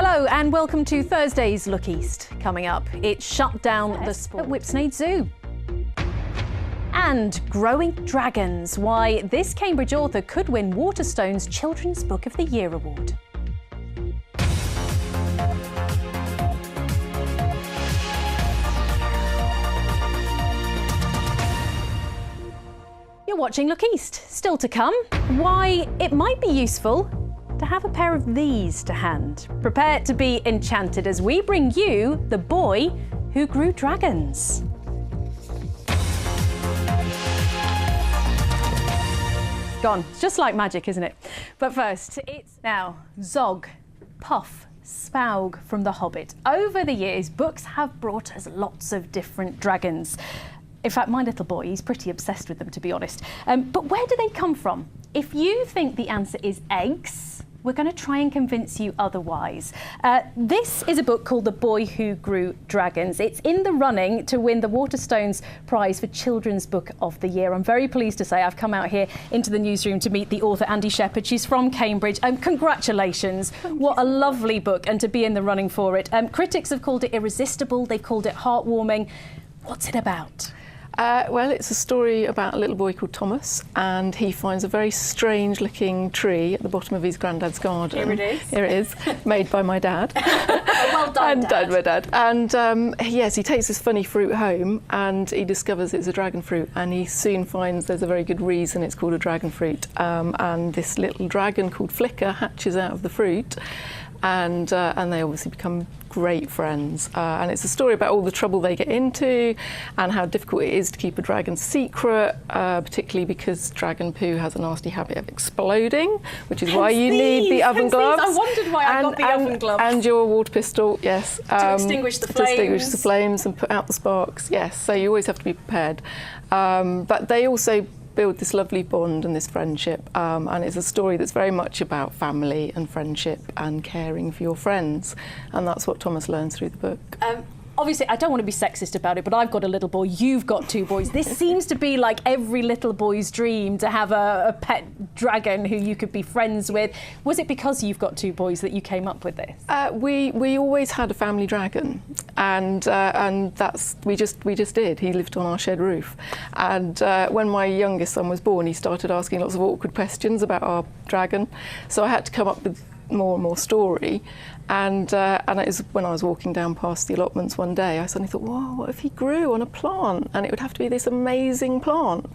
Hello and welcome to Thursday's Look East. Coming up, it shut down the sport at Whipsnade Zoo. And growing dragons, why this Cambridge author could win Waterstones Children's Book of the Year award. You're watching Look East. Still to come, why it might be useful to have a pair of these to hand. Prepare to be enchanted as we bring you the boy who grew dragons. Gone. It's just like magic, isn't it? But first, it's now Zog, Puff, Smaug from The Hobbit. Over the years, books have brought us lots of different dragons. In fact, my little boy, he's pretty obsessed with them, to be honest. But where do they come from? If you think the answer is eggs, we're going to try and convince you otherwise. This is a book called The Boy Who Grew Dragons. It's in the running to win the Waterstones Prize for Children's Book of the Year. I'm very pleased to say I've come out here into the newsroom to meet the author, Andy Shepherd. She's from Cambridge. Congratulations. What a lovely book, and to be in the running for it. Critics have called it irresistible. They've called it heartwarming. What's it about? Well, it's a story about a little boy called Thomas, and he finds a very strange-looking tree at the bottom of his granddad's garden. Here it is. Here it is, made by my dad. Well done, Dad. My dad. And yes, he takes this funny fruit home, and he discovers it's a dragon fruit, and he soon finds there's a very good reason it's called a dragon fruit. And this little dragon called Flicker hatches out of the fruit, and they obviously become great friends. And it's a story about all the trouble they get into and how difficult it is to keep a dragon secret, particularly because dragon poo has a nasty habit of exploding, which is why you need the oven gloves. I wondered why I got the oven gloves. And your water pistol, yes. To extinguish the flames. To extinguish the flames and put out the sparks, yes. So you always have to be prepared. But they also build this lovely bond and this friendship, and it's a story that's very much about family and friendship and caring for your friends, and that's what Thomas learns through the book. Obviously, I don't want to be sexist about it, but I've got a little boy, you've got two boys. This seems to be like every little boy's dream, to have a pet dragon who you could be friends with. Was it because you've got two boys that you came up with this? We always had a family dragon, and that's we just did. He lived on our shed roof, and when my youngest son was born, he started asking lots of awkward questions about our dragon, so I had to come up with more and more story. And it was when I was walking down past the allotments one day, I suddenly thought, whoa, what if he grew on a plant? And it would have to be this amazing plant.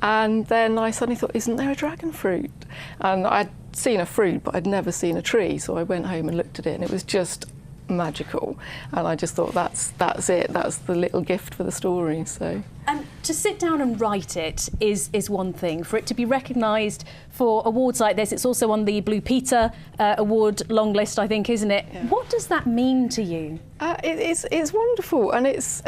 And then I suddenly thought, isn't there a dragon fruit? And I'd seen a fruit, but I'd never seen a tree. So I went home and looked at it, and it was just magical. And I just thought, that's it. That's the little gift for the story. So. To sit down and write it is one thing. For it to be recognised for awards like this, it's also on the Blue Peter Award long list, I think, isn't it? Yeah. What does that mean to you? It's wonderful, and it's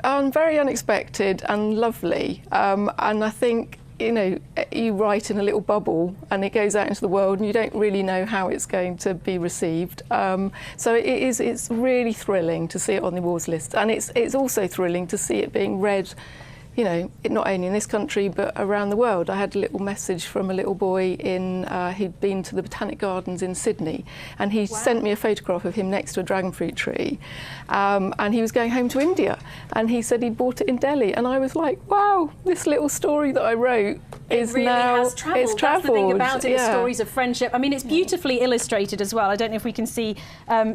very unexpected and lovely. And I think, you know, you write in a little bubble and it goes out into the world and you don't really know how it's going to be received. So it's really thrilling to see it on the awards list, and it's also thrilling to see it being read, you know, not only in this country but around the world. I had a little message from a little boy who'd been to the Botanic Gardens in Sydney, and he sent me a photograph of him next to a dragon fruit tree, and he was going home to India, and he said he'd bought it in Delhi, and I was like, wow, this little story that I wrote is really now has travelled. It's travelled. That's the thing about it, yeah. Stories of friendship. I mean, it's beautifully illustrated as well. I don't know if we can see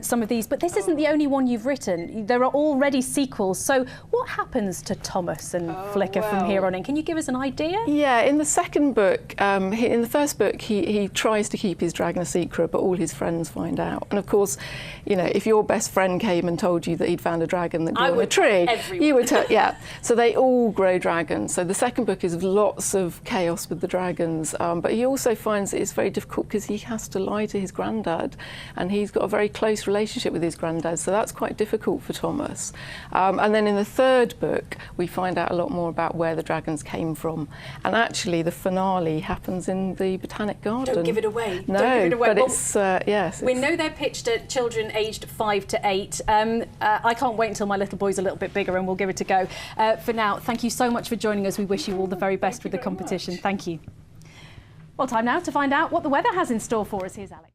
some of these, but this isn't the only one you've written. There are already sequels. So what happens to Thomas and Flicker from here on in? Can you give us an idea? Yeah, in the second book, in the first book, he tries to keep his dragon a secret, but all his friends find out. And of course, you know, if your best friend came and told you that he'd found a dragon that grew on a tree, you would tell, yeah. So they all grow dragons. So the second book is lots of chaos with the dragons, but he also finds it's very difficult because he has to lie to his granddad, and he's got a very close relationship with his granddad, so that's quite difficult for Thomas. And then in the third book, we find out a lot more about where the dragons came from, and actually the finale happens in the Botanic Garden. Don't give it away. No, don't give it away. But it's yes. We know they're pitched at children aged 5 to 8. I can't wait until my little boy's a little bit bigger, and we'll give it a go. For now, thank you so much for joining us. We wish you all the very best with the competition. Thank you. Well, time now to find out what the weather has in store for us. Here's Alex.